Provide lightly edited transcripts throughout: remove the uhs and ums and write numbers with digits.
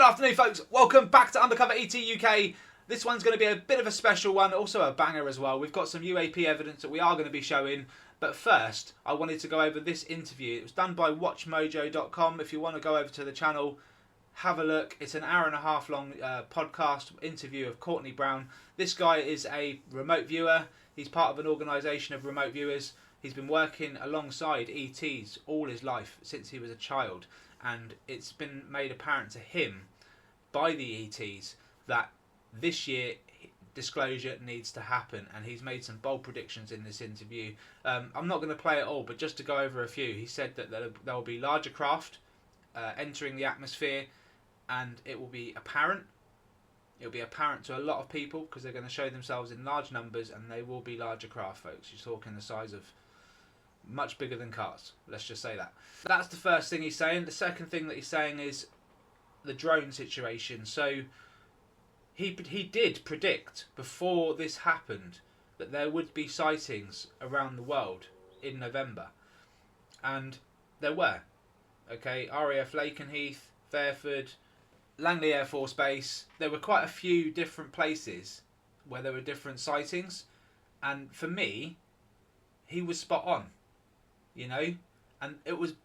afternoon, folks. Welcome back to Undercover ET UK. This one's going to be a bit of a special one, also a banger as well. We've got some UAP evidence that we are going to be showing. But first, I wanted to go over this interview. It was done by WatchMojo.com. If you want to go over to the channel, have a look. It's an hour-and-a-half long podcast interview of Courtney Brown. This guy is a remote viewer. He's part of an organisation of remote viewers. He's been working alongside ETs all his life since he was a child. And it's been made apparent to him by the ETs that this year disclosure needs to happen, and he's made some bold predictions in this interview. I'm not going to play it all, but just to go over a few. He said that there will be larger craft entering the atmosphere, and it will be apparent. It'll be apparent to a lot of people because they're going to show themselves in large numbers, and they will be larger craft, folks. You're talking the size of much bigger than cars. Let's just say that. That's the first thing he's saying. The second thing that he's saying is the drone situation. So he did predict before this happened that there would be sightings around the world in November, and there were. Okay, RAF Lakenheath, Fairford, Langley Air Force Base. There were quite a few different places where there were different sightings, and for me, he was spot on. You know, and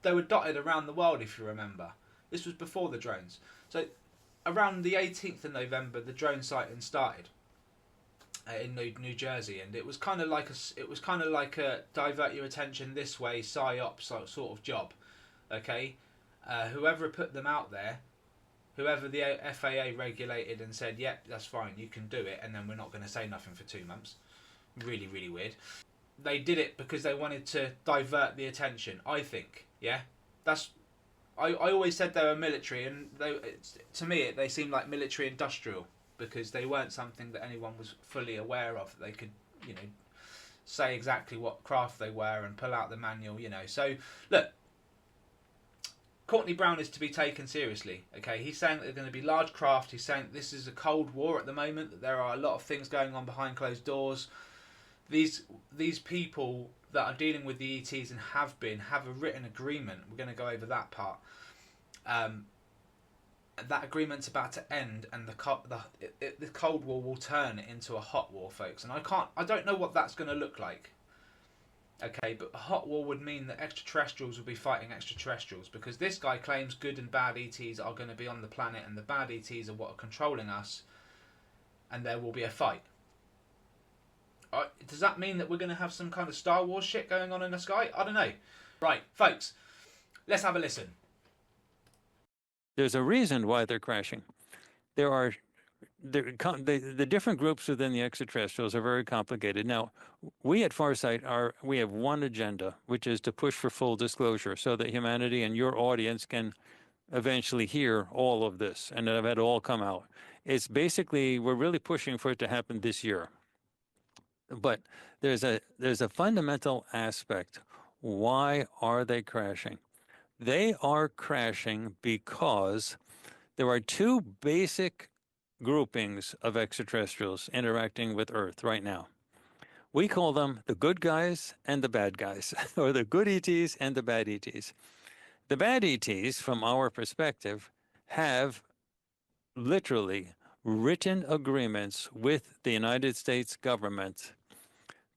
they were dotted around the world, if you remember. This was before the drones. So around the 18th of November, the drone sighting started in New Jersey, and it was kind of like a divert your attention this way, psyop sort of job. Okay, whoever put them out there, whoever the FAA regulated and said, "Yep, that's fine, you can do it," and then we're not going to say nothing for 2 months. Really, really weird. They did it because they wanted to divert the attention, I think. Yeah, I always said they were military, and to me they seemed like military industrial because they weren't something that anyone was fully aware of. They could, you know, say exactly what craft they were and pull out the manual, you know. So look, Courtney Brown is to be taken seriously. Okay, he's saying that they're going to be large craft. He's saying that this is a Cold War at the moment. That there are a lot of things going on behind closed doors. These people that are dealing with the ETs and have a written agreement. We're going to go over that part. That agreement's about to end, and the Cold War will turn into a hot war, folks. And I don't know what that's going to look like. Okay, but a hot war would mean that extraterrestrials will be fighting extraterrestrials, because this guy claims good and bad ETs are going to be on the planet, and the bad ETs are what are controlling us, and there will be a fight. Does that mean that we're going to have some kind of Star Wars shit going on in the sky? I don't know. Right, folks, let's have a listen. There's a reason why they're crashing. The different groups within the extraterrestrials are very complicated. Now, we at Farsight we have one agenda, which is to push for full disclosure so that humanity and your audience can eventually hear all of this and have it all come out. It's basically, we're really pushing for it to happen this year. But there's a fundamental aspect. Why are they crashing? They are crashing because there are two basic groupings of extraterrestrials interacting with Earth right now. We call them the good guys and the bad guys, or the good ETs and the bad ETs. The bad ETs, from our perspective, have literally written agreements with the United States government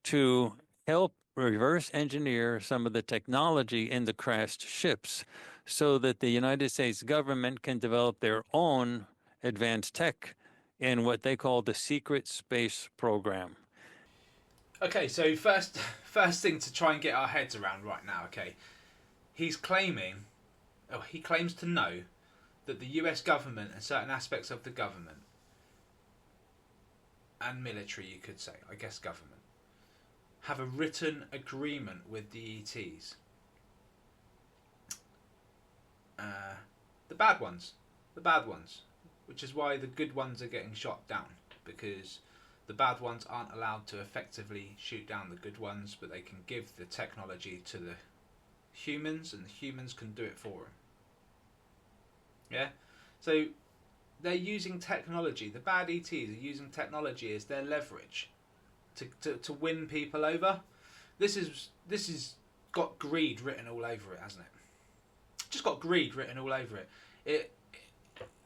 to help reverse engineer some of the technology in the crashed ships so that the United States government can develop their own advanced tech in what they call the secret space program. Okay, so first thing to try and get our heads around right now, okay, he claims to know that the US government and certain aspects of the government and military, you could say, I guess government, have a written agreement with the ETs. The bad ones, which is why the good ones are getting shot down, because the bad ones aren't allowed to effectively shoot down the good ones, but they can give the technology to the humans, and the humans can do it for them. Yeah? So they're using technology. The bad ETs are using technology as their leverage to win people over. This is got greed written all over it, hasn't it? Just got greed written all over it.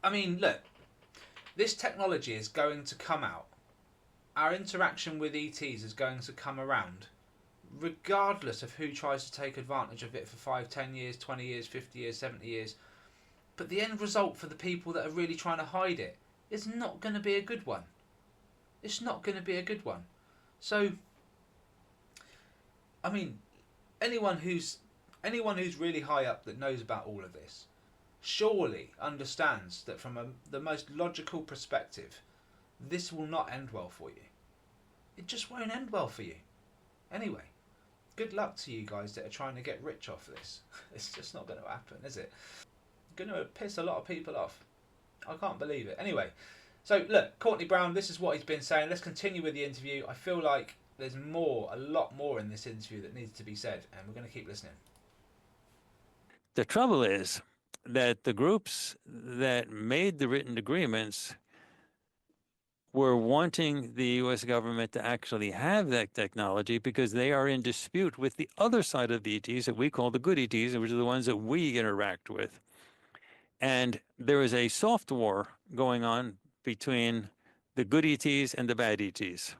I mean, look, this technology is going to come out. Our interaction with ETs is going to come around, regardless of who tries to take advantage of it for 5, 10 years, 20 years, 50 years, 70 years. But the end result for the people that are really trying to hide it is not going to be a good one. It's not going to be a good one. So, I mean, anyone who's really high up that knows about all of this surely understands that from the most logical perspective, this will not end well for you. It just won't end well for you. Anyway, good luck to you guys that are trying to get rich off this. It's just not going to happen, is it? Going to piss a lot of people off. I can't believe it. Anyway, so look, Courtney Brown, this is what he's been saying. Let's continue with the interview. I feel like there's a lot more in this interview that needs to be said, and we're going to keep listening. The trouble is that the groups that made the written agreements were wanting the U.S. government to actually have that technology because they are in dispute with the other side of the ETs that we call the good ETs, which are the ones that we interact with. And there is a soft war going on between the good ETs and the bad ETs.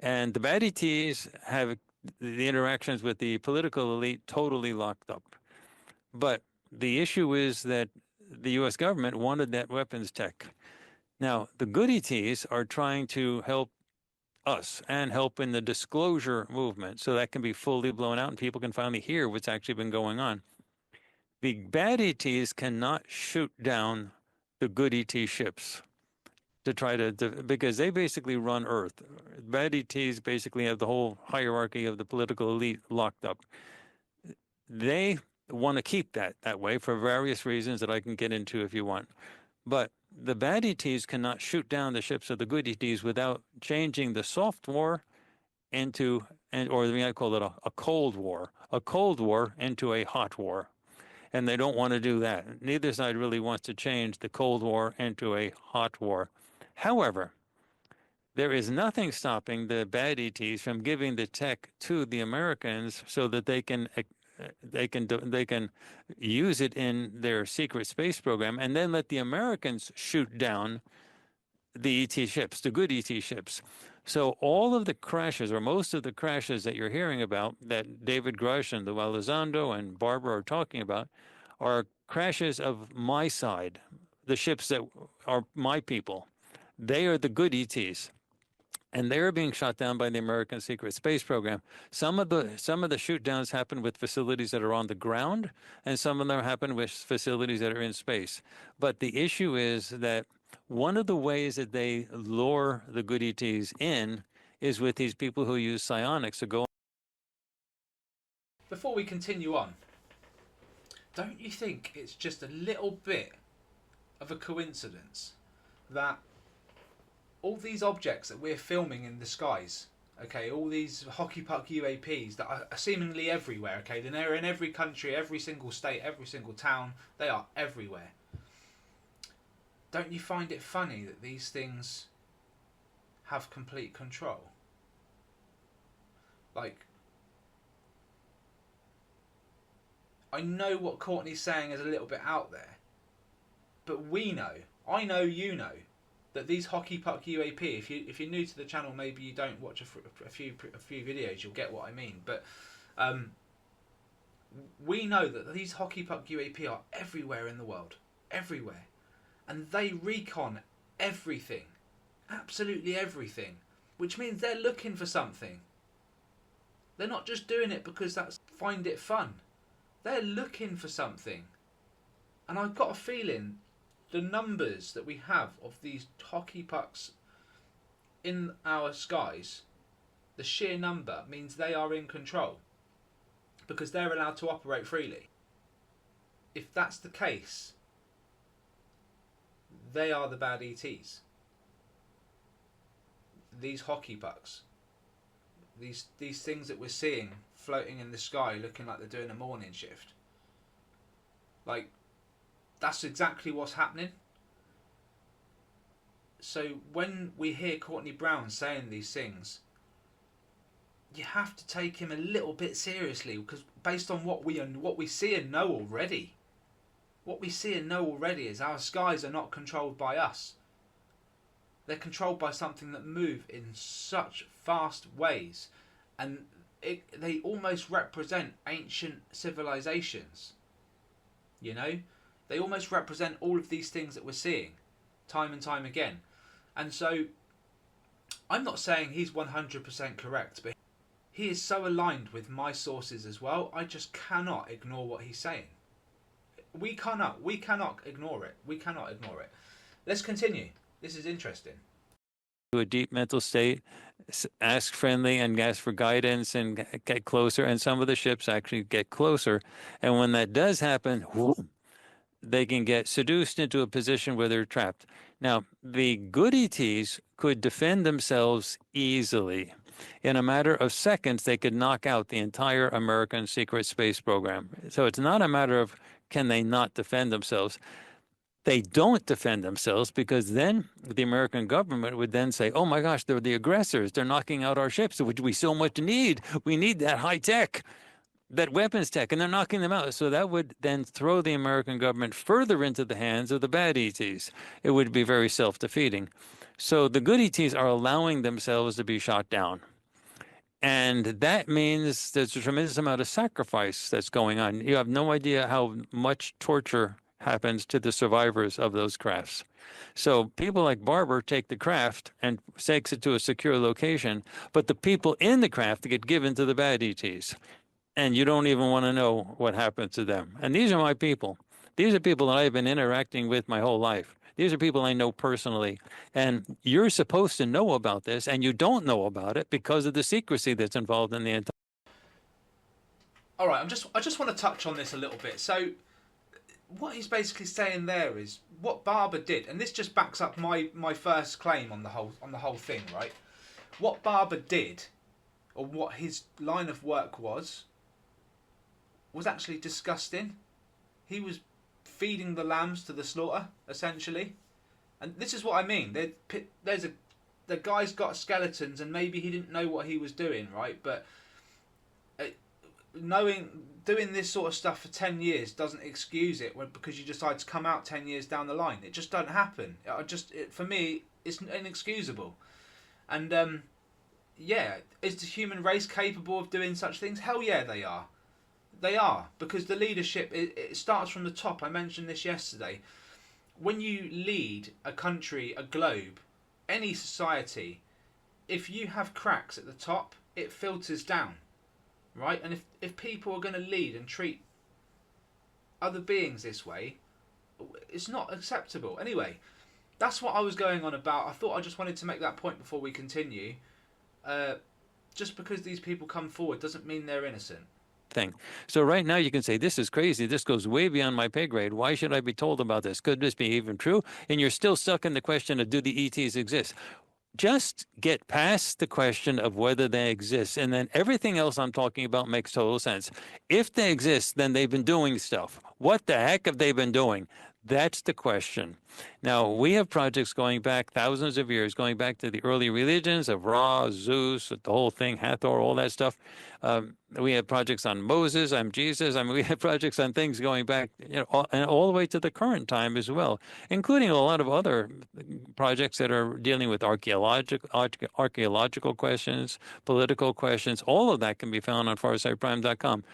And the bad ETs have the interactions with the political elite totally locked up. But the issue is that the U.S. government wanted that weapons tech. Now, the good ETs are trying to help us and help in the disclosure movement so that can be fully blown out and people can finally hear what's actually been going on. The bad ETs cannot shoot down the good ET ships to try to because they basically run Earth. Bad ETs basically have the whole hierarchy of the political elite locked up. They want to keep that way for various reasons that I can get into if you want. But the bad ETs cannot shoot down the ships of the good ETs without changing the soft war into, or I call it a cold war into a hot war. And they don't want to do that. Neither side really wants to change the Cold War into a hot war. However, there is nothing stopping the bad ETs from giving the tech to the Americans so that they can use it in their secret space program and then let the Americans shoot down the ET ships, the good ET ships. So all of the crashes, or most of the crashes that you're hearing about, that David Grush and Lou Elizondo and Barbara are talking about, are crashes of my side, the ships that are my people. They are the good ETs. And they're being shot down by the American secret space program. Some of the shoot downs happen with facilities that are on the ground, and some of them happen with facilities that are in space. But the issue is that one of the ways that they lure the good ETs in is with these people who use psionics to go. Before we continue on, don't you think it's just a little bit of a coincidence that all these objects that we're filming in the skies, okay, all these hockey puck UAPs that are seemingly everywhere, okay, they're in every country, every single state, every single town, they are everywhere. Don't you find it funny that these things have complete control? Like, I know what Courtney's saying is a little bit out there, but we know, I know, you know, that these hockey puck UAP, if you're new to the channel, maybe you don't watch a few videos, you'll get what I mean. But we know that these hockey puck UAP are everywhere in the world, everywhere, and they recon everything, absolutely everything, which means they're looking for something. They're not just doing it because that's find it fun. They're looking for something, and I've got a feeling the numbers that we have of these hockey pucks in our skies, the sheer number means they are in control because they're allowed to operate freely. If that's the case, they are the bad ETs. These hockey pucks, these things that we're seeing floating in the sky looking like they're doing a morning shift. Like, that's exactly what's happening. So when we hear Courtney Brown saying these things, you have to take him a little bit seriously, because based on what we see and know already, what we see and know already is our skies are not controlled by us. They're controlled by something that move in such fast ways, and they almost represent ancient civilizations. You know, they almost represent all of these things that we're seeing time and time again. And so I'm not saying he's 100% correct, but he is so aligned with my sources as well. I just cannot ignore what he's saying. We cannot ignore it. We cannot ignore it. Let's continue. This is interesting. To a deep mental state, ask friendly and ask for guidance and get closer. And some of the ships actually get closer. And when that does happen, whoop, they can get seduced into a position where they're trapped. Now, the good ETs could defend themselves easily. In a matter of seconds, they could knock out the entire American secret space program. So it's not a matter of can they not defend themselves. They don't defend themselves because then the American government would then say, oh my gosh, they're the aggressors. They're knocking out our ships, which we so much need. We need that high tech, that weapons tech, and they're knocking them out. So that would then throw the American government further into the hands of the bad ETs. It would be very self-defeating. So the good ETs are allowing themselves to be shot down. And that means there's a tremendous amount of sacrifice that's going on. You have no idea how much torture happens to the survivors of those crafts. So people like Barber take the craft and takes it to a secure location, but the people in the craft get given to the bad ETs. And you don't even want to know what happened to them. And these are my people. These are people that I've been interacting with my whole life. These are people I know personally. And you're supposed to know about this, and you don't know about it because of the secrecy that's involved in the entire. All right, I just want to touch on this a little bit. So what he's basically saying there is what Barber did, and this just backs up my first claim on the whole thing, right? What Barber did, or what his line of work was actually disgusting. He was feeding the lambs to the slaughter, essentially. And this is what I mean. The guy's got skeletons, and maybe he didn't know what he was doing, right? But doing this sort of stuff for 10 years doesn't excuse it because you decide to come out 10 years down the line. It just don't happen. For me, it's inexcusable. And yeah, is the human race capable of doing such things? Hell yeah, they are. They are, because the leadership, it starts from the top. I mentioned this yesterday. When you lead a country, a globe, any society, if you have cracks at the top, it filters down, right? And if people are going to lead and treat other beings this way, it's not acceptable. Anyway, that's what I was going on about. I thought I just wanted to make that point before we continue. Just because these people come forward doesn't mean they're innocent. Thing. So right now you can say, this is crazy. This goes way beyond my pay grade. Why should I be told about this? Could this be even true? And you're still stuck in the question of, do the ETs exist? Just get past the question of whether they exist, and then everything else I'm talking about makes total sense. If they exist, then they've been doing stuff. What the heck have they been doing? That's the question. Now, we have projects going back thousands of years, going back to the early religions of Ra, Zeus, the whole thing, Hathor, all that stuff. We have projects on Moses, on Jesus. I mean, we have projects on things going back, all the way to the current time as well, including a lot of other projects that are dealing with archaeological questions, political questions. All of that can be found on farsightprime.com.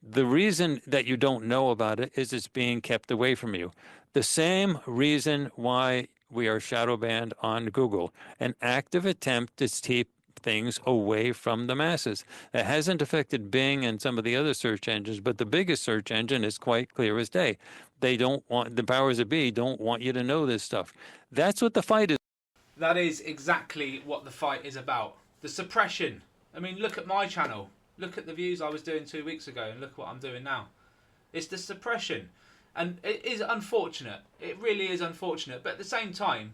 The reason that you don't know about it is it's being kept away from you. The same reason why we are shadow banned on Google, an active attempt to keep things away from the masses. That hasn't affected Bing and some of the other search engines, but the biggest search engine is quite clear as day. They don't want, the powers that be don't want you to know this stuff. That's what the fight is. That is exactly what the fight is about. The suppression. I mean, look at my channel. Look at the views I was doing 2 weeks ago and look what I'm doing now. It's the suppression. And it is unfortunate. It really is unfortunate. But at the same time,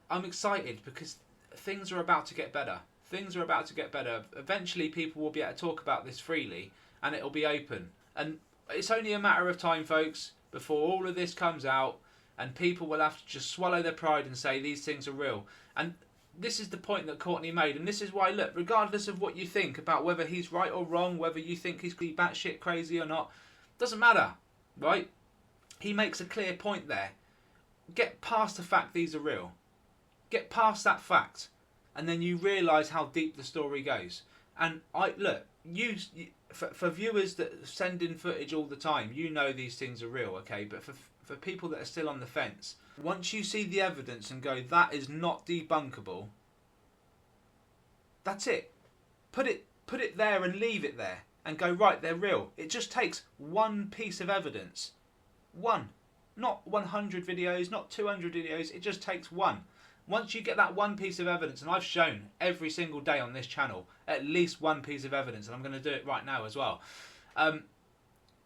I'm excited because things are about to get better. Things are about to get better. Eventually people will be able to talk about this freely and it'll be open. And it's only a matter of time, folks, before all of this comes out and people will have to just swallow their pride and say these things are real. And this is the point that Courtney made, and this is why, look, regardless of what you think about whether he's right or wrong, whether you think he's batshit crazy or not, doesn't matter, right? he makes a clear point there. Get past the fact these are real. Get past that fact, and then you realise how deep the story goes. And for viewers that send in footage all the time, you know these things are real, okay? But for people that are still on the fence, once you see the evidence and go, that is not debunkable, that's it. Put it there and leave it there, and go, right, they're real. It just takes one piece of evidence. One. Not 100 videos, not 200 videos, it just takes one. Once you get that one piece of evidence, and I've shown every single day on this channel at least one piece of evidence, and I'm going to do it right now as well.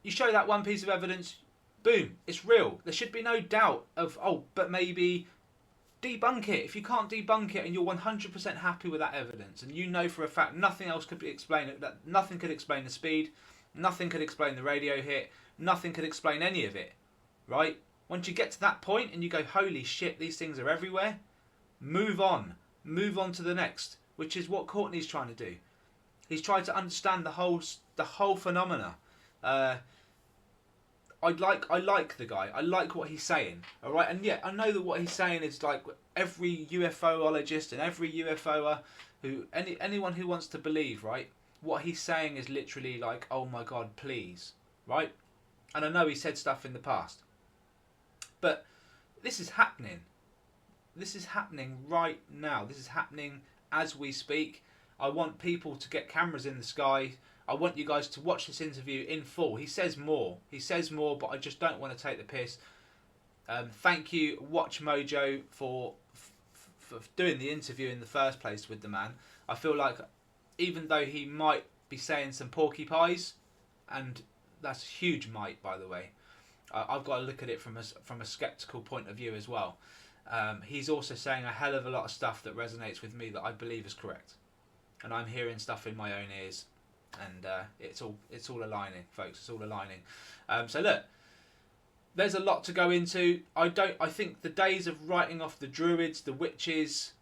You show that one piece of evidence, boom, it's real. There should be no doubt of, but maybe debunk it. If you can't debunk it and you're 100% happy with that evidence, and you know for a fact nothing else could explain it, that nothing could explain the speed, nothing could explain the radio hit, nothing could explain any of it, right? Once you get to that point and you go, holy shit, these things are everywhere, move on to the next, which is what Courtney's trying to do. He's trying to understand the whole phenomena. I like the guy. I like what he's saying. All right, and yeah, I know that what he's saying is like every UFOologist and every UFOer anyone who wants to believe, right? What he's saying is literally like, oh my God, please, right? And I know he said stuff in the past, but this is happening. This is happening right now. This is happening as we speak. I want people to get cameras in the sky. I want you guys to watch this interview in full. He says more. He says more, but I just don't want to take the piss. Thank you, Watch Mojo, for doing the interview in the first place with the man. I feel like even though he might be saying some porcupines, and that's a huge might, by the way, I've got to look at it from a skeptical point of view as well. He's also saying a hell of a lot of stuff that resonates with me that I believe is correct, and I'm hearing stuff in my own ears, and it's all aligning, folks. It's all aligning. So look, there's a lot to go into. I think the days of writing off the druids, the witches,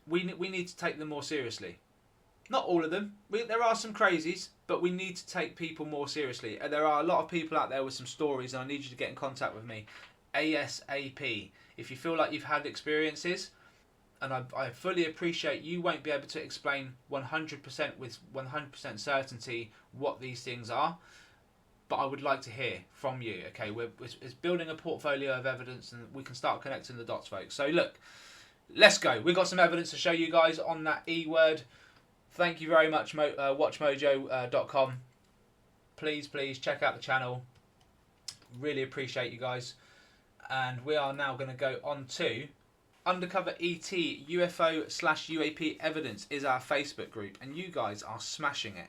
we need to take them more seriously. Not all of them. There are some crazies, but we need to take people more seriously. There are a lot of people out there with some stories, and I need you to get in contact with me ASAP. If you feel like you've had experiences, and I fully appreciate you won't be able to explain 100% with 100% certainty what these things are, but I would like to hear from you. Okay, it's building a portfolio of evidence, and we can start connecting the dots, folks. So look, let's go. We've got some evidence to show you guys on that E word. Thank you very much, watchmojo.com. Please check out the channel. Really appreciate you guys. And we are now going to go on to Undercover ET UFO/UAP Evidence is our Facebook group, and you guys are smashing it.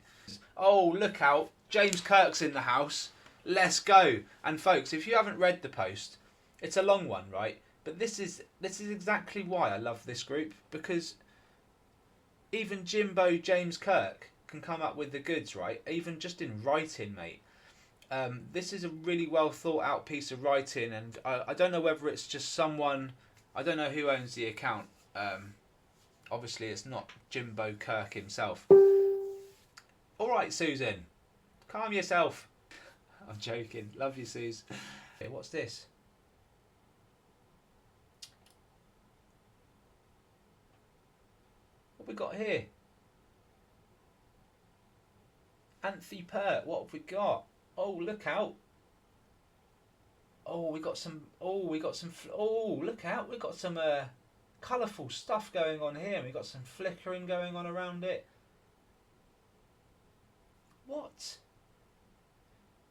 Oh, look out, James Kirk's in the house. Let's go. And folks, if you haven't read the post, it's a long one, right? But this is exactly why I love this group, because even Jimbo James Kirk can come up with the goods, right? Even just in writing, mate. This is a really well thought out piece of writing, and I don't know whether it's just someone, I don't know who owns the account. Obviously it's not Jimbo Kirk himself. Alright, Susan, calm yourself. I'm joking, love you, Suze. Okay, what's this? What we got here? Anthe Pert, what have we got? Oh, look out. Oh, look out. We've got some colourful stuff going on here. We've got some flickering going on around it. What?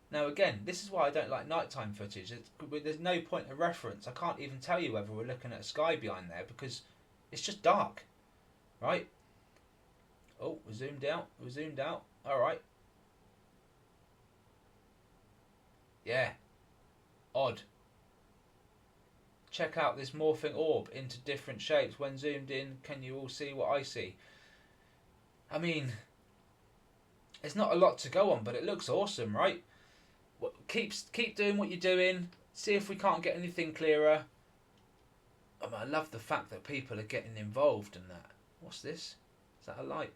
Now again, this is why I don't like nighttime footage. There's no point of reference. I can't even tell you whether we're looking at a sky behind there because it's just dark. Right? Oh, we're zoomed out. Alright. Yeah. Odd. Check out this morphing orb into different shapes. When zoomed in, can you all see what I see? I mean, there's not a lot to go on, but it looks awesome, right? Keep doing what you're doing. See if we can't get anything clearer. I love the fact that people are getting involved in that. What's this? Is that a light?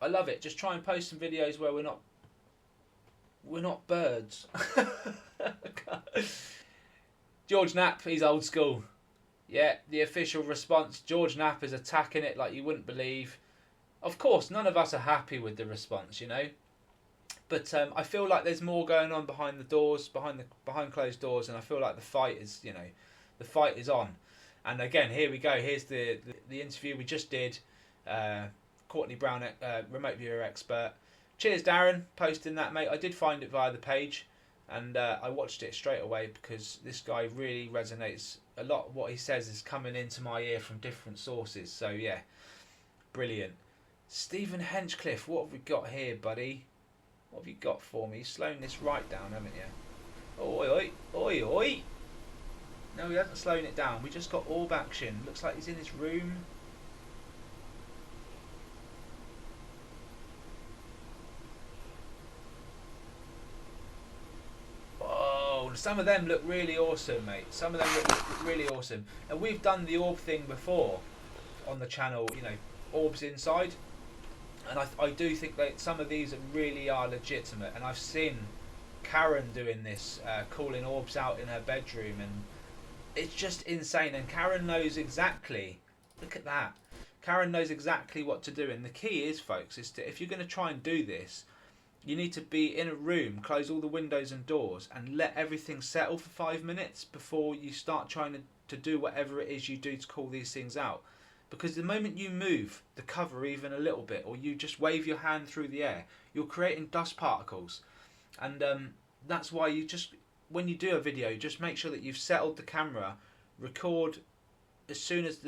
I love it. Just try and post some videos where we're not birds. George Knapp, he's old school. Yeah, the official response, George Knapp is attacking it like you wouldn't believe. Of course, none of us are happy with the response, you know. But I feel like there's more going on behind the doors, behind closed doors, and I feel like the fight is, you know, the fight is on. And again, here we go. Here's the interview we just did. Courtney Brown, remote viewer expert. Cheers, Darren, posting that, mate. I did find it via the page, and I watched it straight away because this guy really resonates. A lot of what he says is coming into my ear from different sources. So yeah, brilliant. Stephen Henchcliffe, what have we got here, buddy? What have you got for me? You've slowing this right down, haven't you? Oi, oi, oi, oi. No, he hasn't slowing it down. We just got orb action. Looks like he's in his room. Oh, some of them look really awesome, mate. Some of them look really awesome. And we've done the orb thing before on the channel, you know, orbs inside. And I do think that some of these really are legitimate. And I've seen Karen doing this, calling orbs out in her bedroom, and it's just insane. And Karen knows exactly, look at that, Karen knows exactly what to do. And the key is, folks, is to, if you're going to try and do this, you need to be in a room, close all the windows and doors, and let everything settle for 5 minutes before you start trying to do whatever it is you do to call these things out. Because the moment you move the cover even a little bit, or you just wave your hand through the air, you're creating dust particles. And that's why you just, when you do a video, just make sure that you've settled the camera, record as soon as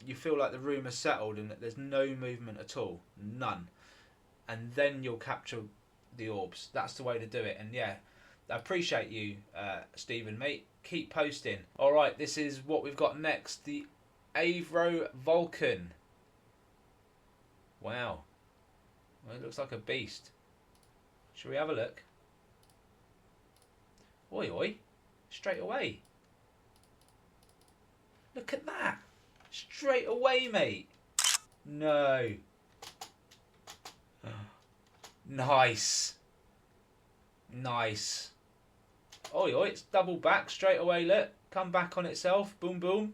you feel like the room has settled and that there's no movement at all, none. And then you'll capture the orbs. That's the way to do it. And yeah, I appreciate you, Stephen, mate. Keep posting. Alright, this is what we've got next. The Avro Vulcan. Wow. Well, it looks like a beast. Shall we have a look? Oi, oi. Straight away. Look at that. Straight away, mate. No. Nice. Nice. Oi, oi. It's double back straight away, look. Come back on itself. Boom, boom.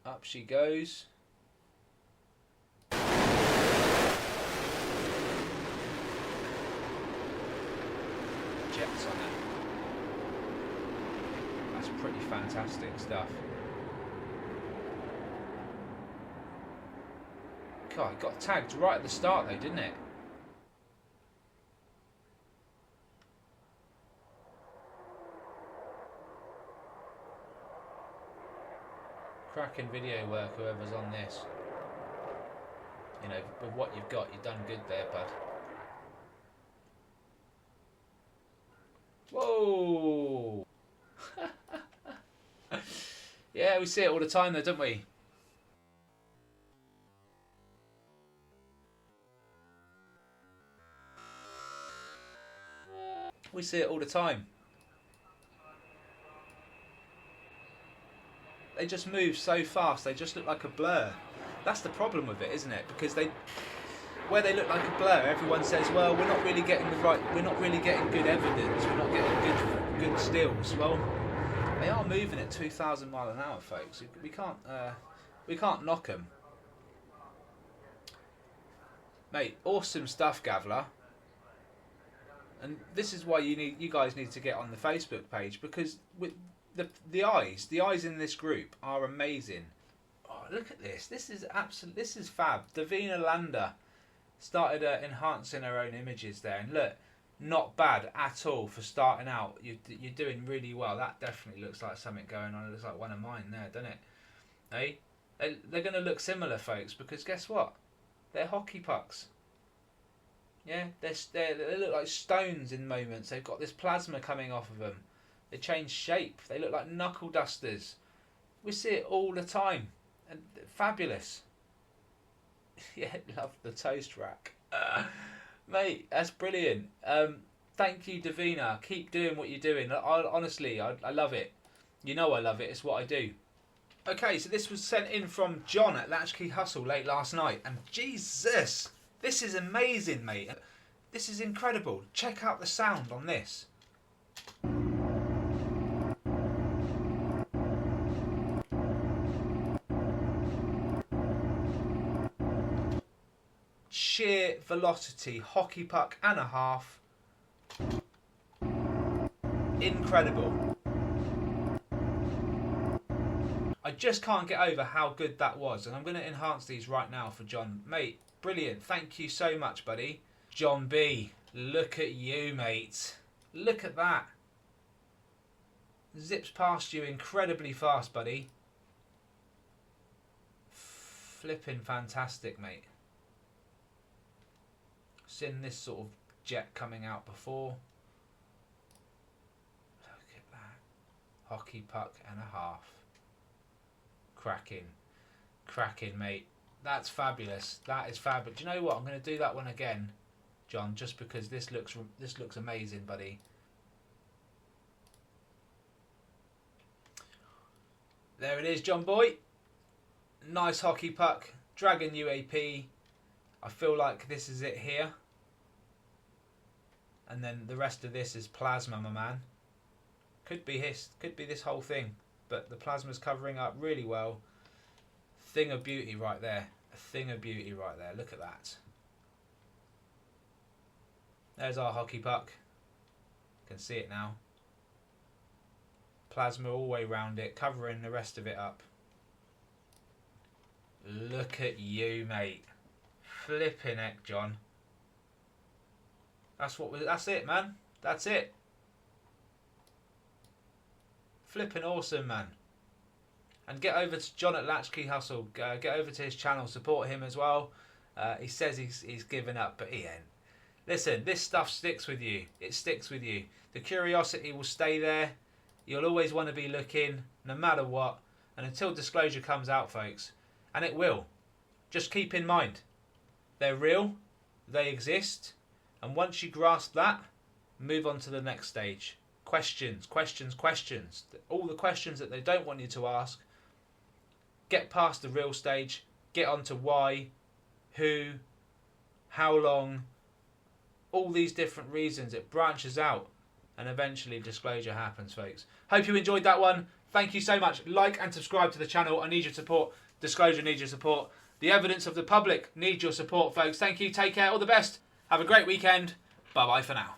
Up she goes. Jets on it. That's pretty fantastic stuff. God, it got tagged right at the start though, didn't it? Cracking video work, whoever's on this. You know, with what you've got, you've done good there, bud. Whoa! Yeah, we see it all the time though, don't we? We see it all the time. They just move so fast, they just look like a blur. That's the problem with it, isn't it? Because where they look like a blur, everyone says, well, we're not really getting good evidence, we're not getting good stills. Well, they are moving at 2,000 miles an hour, folks. We can't knock them. Mate, awesome stuff, Gavler. And this is why you guys need to get on the Facebook page, because with the eyes in this group are amazing. Oh, look at this. This is fab. Davina Landa started enhancing her own images there, and look, not bad at all for starting out. You're doing really well. That definitely looks like something going on. It looks like one of mine there, doesn't it? Hey, they're going to look similar, folks, because guess what? They're hockey pucks. Yeah, they look like stones in moments. They've got this plasma coming off of them. They change shape. They look like knuckle dusters. We see it all the time. And fabulous. Yeah, love the toast rack. Mate, that's brilliant. Thank you, Davina. Keep doing what you're doing. Honestly, I love it. You know I love it. It's what I do. Okay, so this was sent in from John at Latchkey Hustle late last night. And Jesus, this is amazing, mate. This is incredible. Check out the sound on this. Sheer velocity, hockey puck and a half. Incredible. I just can't get over how good that was, and I'm going to enhance these right now for John. Mate, brilliant. Thank you so much, buddy. John B, look at you, mate. Look at that. Zips past you incredibly fast, buddy. Flipping fantastic, mate. Seen this sort of jet coming out before. Look at that. Hockey puck and a half. Cracking. Cracking, mate. That's fabulous. That is fabulous. Do you know what? I'm going to do that one again, John, just because this looks amazing, buddy. There it is, John boy. Nice hockey puck. Dragon UAP. I feel like this is it here. And then the rest of this is plasma, my man. Could be this whole thing. But the plasma's covering up really well. Thing of beauty right there. A thing of beauty right there. Look at that. There's our hockey puck. You can see it now. Plasma all the way around it, covering the rest of it up. Look at you, mate. Flipping heck, John. That's it, man. That's it. Flipping awesome, man. And get over to John at Latchkey Hustle. Get over to his channel. Support him as well. He says he's given up, but he ain't. Listen, this stuff sticks with you. It sticks with you. The curiosity will stay there. You'll always want to be looking, no matter what. And until disclosure comes out, folks. And it will. Just keep in mind. They're real. They exist. And once you grasp that, move on to the next stage. Questions, questions, questions. All the questions that they don't want you to ask. Get past the real stage. Get on to why, who, how long. All these different reasons. It branches out. And eventually disclosure happens, folks. Hope you enjoyed that one. Thank you so much. Like and subscribe to the channel. I need your support. Disclosure needs your support. The evidence of the public needs your support, folks. Thank you. Take care. All the best. Have a great weekend. Bye-bye for now.